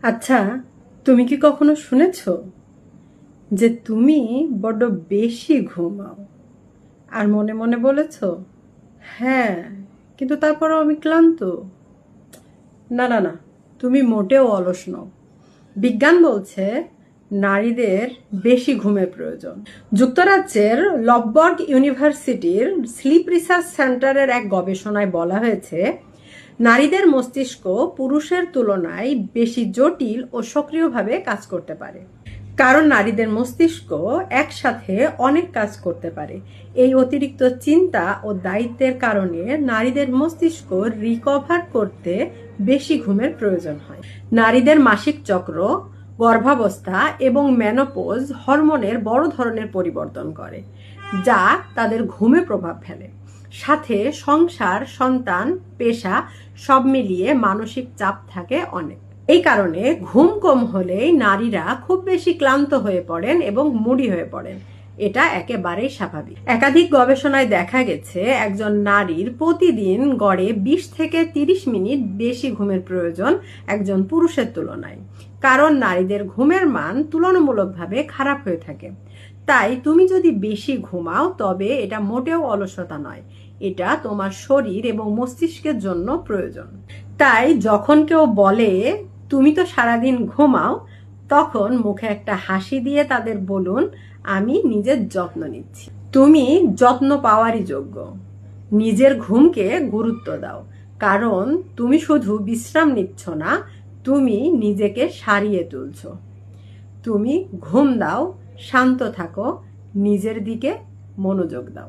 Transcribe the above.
আচ্ছা, তুমি কি কখনো শুনেছ যে তুমি বড্ড বেশি ঘুমাও আর মনে মনে বলেছ, হ্যাঁ, কিন্তু তারপরও আমি ক্লান্ত? না না না, তুমি মোটেও অলস নও। বিজ্ঞান বলছে নারীদের বেশি ঘুমের প্রয়োজন। যুক্তরাজ্যের লফবার্গ ইউনিভার্সিটির স্লিপ রিসার্চ সেন্টারের এক গবেষণায় বলা হয়েছে, নারীদের মস্তিষ্ক পুরুষের তুলনায় বেশি জটিল ও সক্রিয়ভাবে কাজ করতে পারে। কারণ নারীদের মস্তিষ্ক একসাথে অনেক কাজ করতে পারে। এই অতিরিক্ত চিন্তা ও দায়িত্বের কারণে নারীদের মস্তিষ্ক রিকভার করতে বেশি ঘুমের প্রয়োজন হয়। নারীদের মাসিক চক্র, গর্ভাবস্থা এবং মেনোপজ হরমোনের বড় ধরনের পরিবর্তন করে, যা তাদের ঘুমে প্রভাব ফেলে। সাথে সংসার, সন্তান, পেশা সব মিলিয়ে মানসিক চাপ থাকে অনেক। এই কারণে ঘুম কম হলেই নারীরা খুব বেশি ক্লান্ত হয়ে পড়েন এবং মুডি হয়ে পড়েন। এটা একেবারেই স্বাভাবিক। একাধিক গবেষণায় দেখা গেছে একজন নারীর প্রতিদিন গড়ে 20 থেকে 30 মিনিট বেশি ঘুমের প্রয়োজন একজন পুরুষের তুলনায়। কারণ নারীদের ঘুমের মান তুলনামূলকভাবে খারাপ হয়ে থাকে। তাই তুমি যদি বেশি ঘুমাও তবে এটা মোটেও অলসতা নয়, এটা তোমার শরীর এবং মস্তিষ্কের জন্য প্রয়োজন। তাই যখন কেউ বলে তুমি তো সারাদিন ঘুমাও, তখন মুখে একটা হাসি দিয়ে তাদের বলুন, আমি নিজের যত্ন নিচ্ছি। তুমি যত্ন পাওয়ারই যোগ্য। নিজের ঘুমকে গুরুত্ব দাও, কারণ তুমি শুধু বিশ্রাম নিচ্ছ না, তুমি নিজেকে সারিয়ে তুলছো। তুমি ঘুম দাও, শান্ত থাকো, নিজের দিকে মনোযোগ দাও।